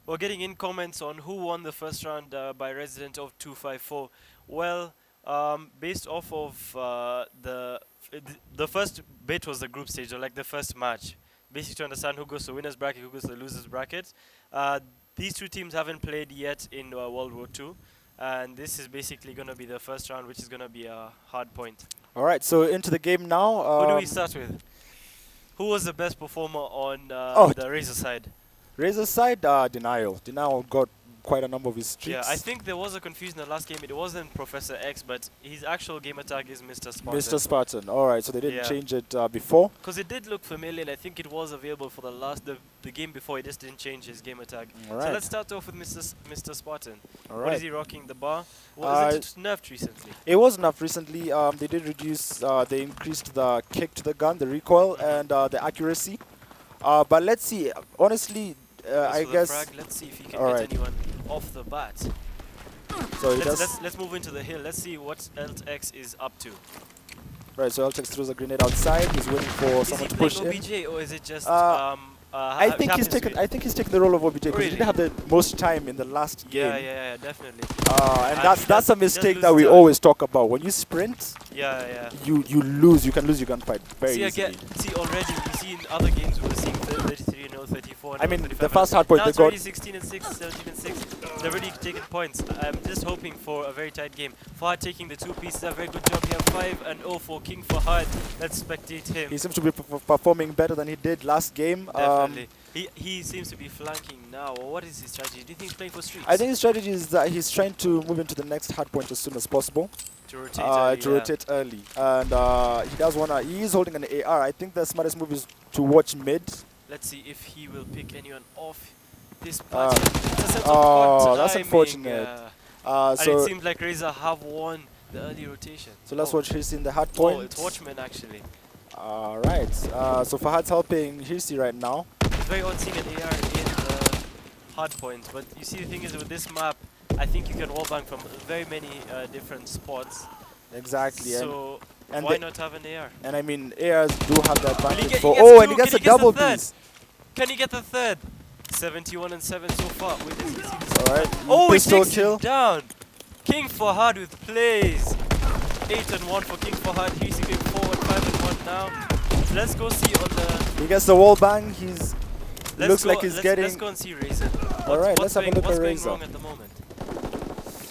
We're getting in comments on who won the first round by Resident of 254. Well, based off of the first bit was the group stage, or like the first match. Basically, to understand who goes to winners bracket, who goes to the losers bracket. These two teams haven't played yet in World War II, and this is basically going to be the first round, which is going to be a hard point. All right, so into the game now. Who do we start with? Who was the best performer on Oh, the Razor side? Razor side, Denial. Denial got quite a number of his streaks. Yeah, I think there was a confusion in the last game. It wasn't Professor X, but his actual gamer tag is Mr. Spartan. Mr. Spartan. All right, so they didn't Yeah. change it before. Because it did look familiar, and I think it was available for the game before. He just didn't change his gamer tag. All So right. let's start off with Mr. Spartan. All What right. is he rocking? The bar? Was it nerfed recently? It was enough recently. They did reduce. They increased the kick to the gun, the recoil, and the accuracy. But let's see. Honestly, I For the guess. frag, let's see if he can All get right. anyone off the bat. So he does. Let's move into the hill. Let's see what LX is up to. Right. So Altex throws a grenade outside. He's waiting for Is he someone to playing push in. OBJ or is it just I think he's taken. I think he's taken the role of OBJ because Really? he didn't have the most time in the last Yeah, game. yeah, definitely. And he that's does- a he does mistake lose that we time. always talk about. When you sprint, Yeah, yeah. you lose. You can lose your gunfight very See, easily. again, see already we see in other games we're seeing 33 and 34 and I mean, 35 the and first hard point now they it's already got. 16 and 6, 17 and 6. They're already taking points. I'm just hoping for a very tight game. Fahad taking the two pieces, a very good job here. 5 and 0 for King Fahad. Let's spectate him. He seems to be performing better than he did last game. Definitely. He seems to be flanking now. Or what is his strategy? Do you think he's playing for streaks? I think his strategy is that he's trying to move into the next hard point as soon as possible. to rotate early, To rotate early. And he does wanna. He is holding an AR. I think the smartest move is to watch mid. Let's see if he will pick anyone off this Uh, party. It's a set of oh, good that's timing, unfortunate. And and so it seems like Razor have won the early rotation. so let's Oh. watch Hirsi in the hard Oh, point. it's Watchmen actually. Alright. So Fahad's helping Hirsi right now. It's very odd seeing an AR in the hard point, but you see the thing is with this map, I think you can wallbang from very many different spots. Exactly. So and why the- not have an AR? And I mean, ARs do have the advantage get- he for. gets Oh, two, and he gets can a he get the double third? piece. Can he get the third? 71 and 7 so far. Wait, does he see this? Alright. Oh, he Pistol takes kill. him down. King Fahad with plays. 8 and 1 for King Fahad. He's going forward 5 and 1 now. Let's go see on the. He gets the wall bang. He's looks like he's let's getting. go and see Razor. Alright, let's have a look at what's going Razor. wrong at the moment?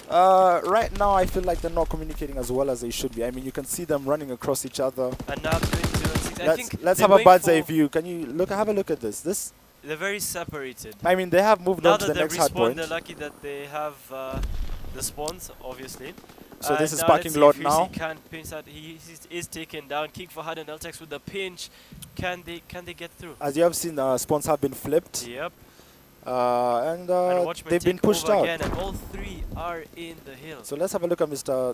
Right now, I feel like they're not communicating as well as they should be. I mean, you can see them running across each other. And now it's going 0 and 6. I think Let's they're have a going bird's eye for- view. Can you have a look at this? This. They're very separated. I mean, they have moved Now on to that the they've next hard respawned, point. they're lucky that they have the spawns, obviously. So this is now parking let's see lot if now. Hirsi can pinch out. He is taken down. King Fahad and Eltex with the pinch. Can they get through? As you have seen, spawns have been flipped. Yep. And And Watchmen they've been take pushed over out. again, and all three are in the hill. So let's have a look at Mr.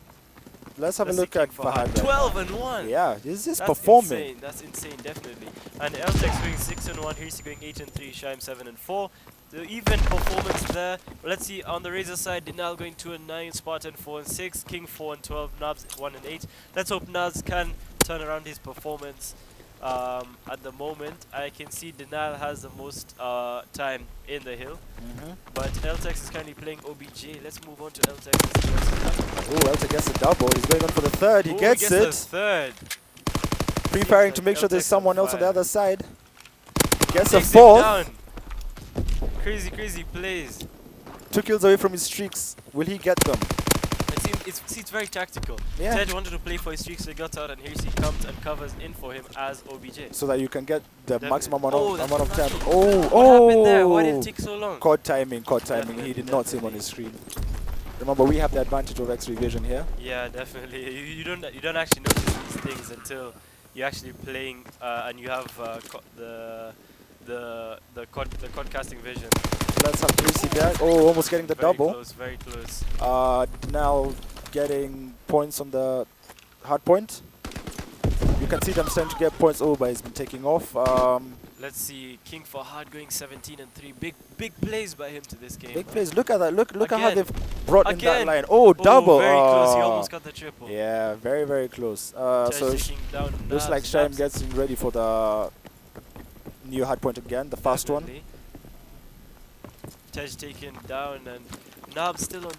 Let's have a Let's look see at King Fahad. right 12 now. and 1. Yeah, this is That's performing. Insane. That's insane, definitely. And Eltex going 6 and 1. Hirsi going 8 and 3. Shaim 7 and 4. The even performance there. Let's see on the Razor side. Dinal going 2 and 9. Spartan 4 and 6. King 4 and 12. Nabs 1 and 8. Let's hope Naz can turn around his performance. At the moment, I can see Dinal has the most time in the hill, but Eltex is currently playing OBJ. Let's move on to Eltex. Oh, Elta gets a double. He's going on for the third. He gets He gets it. the third. Preparing to like make sure there's Eltex on someone else on the fire. other side. Gets a Takes it fourth. down. Crazy plays. 2 kills away from his streaks. Will he get them? It's very tactical. Yeah. Ted wanted to play for his streaks, so he got out, and here he comes and covers in for him as OBJ. So that you can get the Definitely. maximum Oh, amount that's of time. lucky. Oh, What happened there? Why did it take so long? Caught timing. He Definitely, did not see him on his screen. Remember, we have the advantage of X-ray vision here. Yeah, definitely. You don't actually notice these things until you're actually playing and you have the codcasting vision. Let's have 3C there. Oh, almost getting the Very double. close, very close. Now getting points on the hard point. You can see them starting to get points. Oh, but he's been taking off. Let's see, King Fahad going 17 and 3. Big plays by him to this game. Big plays. Look at that. Look at how Again. they've brought in that Again. line. Oh, double. Very close. He almost got the triple. Yeah, very close. Tej So taking down looks like Nabs. Shaim Nabs gets ready for the new hard point again, the fast one. definitely. Tej taken down, and Nab still on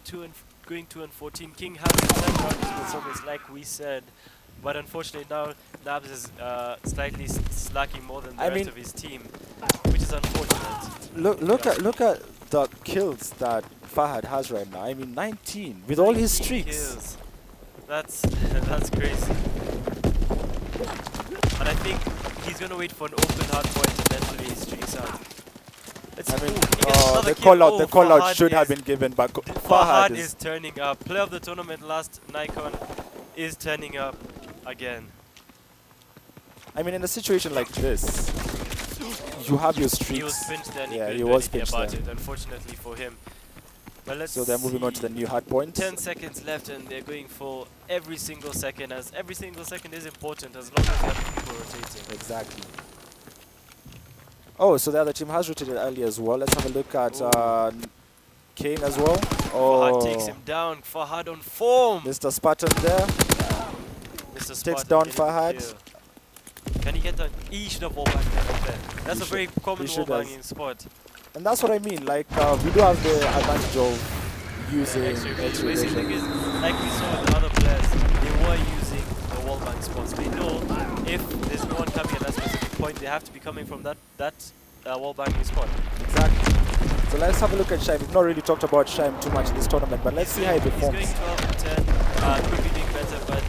going 2-14. King has turned around his performance like we said, but unfortunately now Nabs is slightly slacking more than the rest of his team, which is unfortunate. Look at the kills that Fahad has right now. I mean 19 with all his streaks. Kills. That's that's crazy. And I think he's gonna wait for an open hard point and then play his streaks out. The call out should have been given, but Fahad is turning up. Player of the tournament last Nikon is turning up again. I mean, in a situation like this, you have your streaks. He was pinched there. Yeah, he was pinched about there. it, unfortunately for him. But So they're moving on to the new hard point. 10 seconds left, and they're going for every single second, as every single second is important as long as you have people rotating. Exactly. Oh, so the other team has rotated early as well. Let's have a look at Kane as well. Fahad takes him down. Fahad on form. Mr. Spartan there. Mr. Spartan Takes down getting the Fahad. kill. Can he get that? He should have wallbanged that right there. That's a very common wallbanging spot. And that's what I mean. Like, we do have the advantage of using X-ray X-ray vision. vision. Is, like we saw with the other players, they were using the wallbang spots. They know if there's no one coming at that specific point, they have to be coming from that wallbanging spot. Exactly. So let's have a look at Shaim. We've not really talked about Shaim too much in this tournament, but let's see how he performs. He's going 12 and 10. Could be doing better, but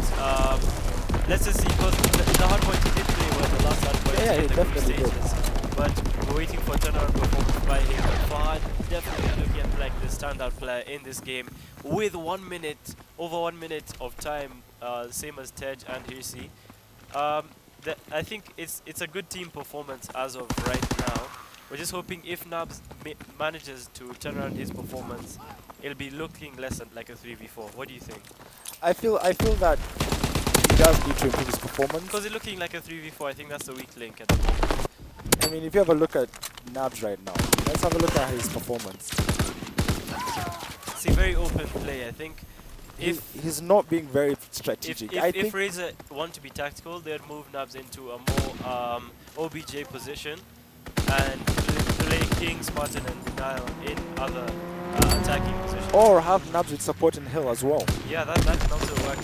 let's just see. Because in the hard point, he did play well. The last hard point, Yeah, he definitely did. But we're waiting for a turnaround performance by him. Fahad definitely looking like the standout player in this game with 1 minute, over 1 minute of time, same as Tej and Hirsi. I think it's a good team performance as of right now. We're just hoping if Nabs manages to turn around his performance, it'll be looking less like a 3v4. What do you think? I feel that he does need to improve his performance. Because it's looking like a 3v4, I think that's the weak link at the moment. I mean, if you have a look at Nabs right now, let's have a look at his performance. It's a very open play, I think. He's not being very strategic. If Razor want to be tactical, they'd move Nabs into a more OBJ position and play King, Spartan and Denial in other attacking positions. Or have Nabs with support in Hill as well. Yeah, that can also work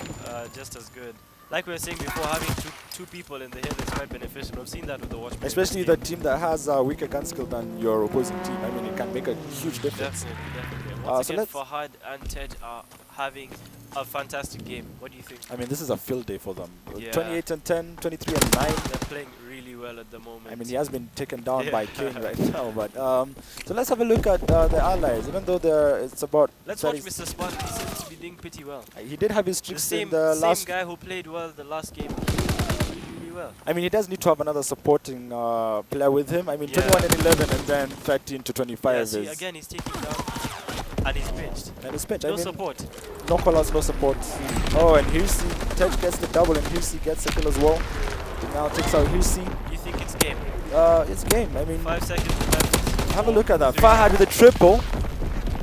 just as good. Like we were saying before, having two people in the hill is quite beneficial. We've seen that with the Watchmen. Especially the team that has a weaker gun skill than your opposing team. I mean, it can make a huge difference. Definitely. Once again, Fahad and Tej are having a fantastic game. What do you think? I mean, this is a field day for them. Yeah. 28 and 10, 23 and 9. They're playing really well at the moment. I mean, he has been taken down by King right now. But so let's have a look at the allies. Even though it's about... Let's watch Mr. Spartan. He seems to be doing pretty well. He did have his tricks in the same last... guy who played well the last game. Really well. I mean, he does need to have another supporting player with him. I mean, 21 and 11 and then 13 to 25 yeah, see, is... again, he's taking down and he's pinched. And he's pinched. No I mean, support. No callouts, no support. Oh, and Hirsi, Tej gets the double and Hirsi gets the kill as well. He now takes out Hirsi. You think it's game? It's game. I mean, 5 seconds left. have a look at that. Fahad with a triple,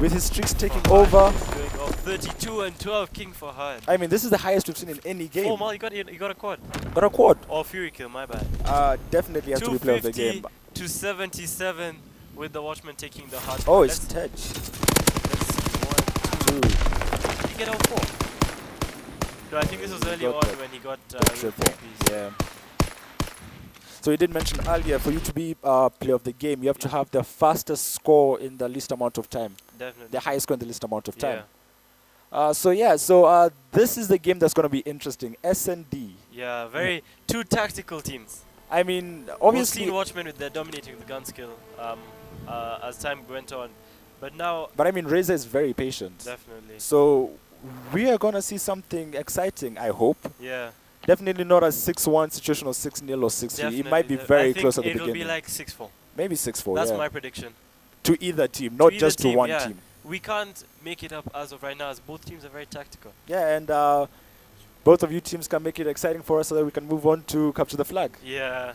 with his streaks taking over. Going off 32 and 12, King Fahad. I mean, this is the highest we've seen in any game. 4 mal, you got a quad. Got a quad. Or Fury kill, my bad. Definitely has to be player of the game. 277 with the Watchman taking the hard. Oh, it's Tej. Let's see. 1, 2. Did he get out 4? No, I think this was early on when he got triple. Yeah. So he did mention earlier, for you to be player of the game, you have to have the fastest score in the least amount of time. Definitely. The highest score in the least amount of time. So this is the game that's going to be interesting. S&D. Yeah, two tactical teams. I mean, obviously... We've seen Watchmen with their dominating the gun skill as time went on. But now... But I mean, Razor is very patient. Definitely. So we are going to see something exciting, I hope. Yeah. Definitely not a 6-1 situation or 6-0 or 6-3. It might be very close at the beginning. It'll be like 6-4. Maybe 6-4, That's my prediction. To either team, not just to one team. We can't make it up as of right now, as both teams are very tactical. Yeah, and both of you teams can make it exciting for us so that we can move on to capture the flag. Yeah.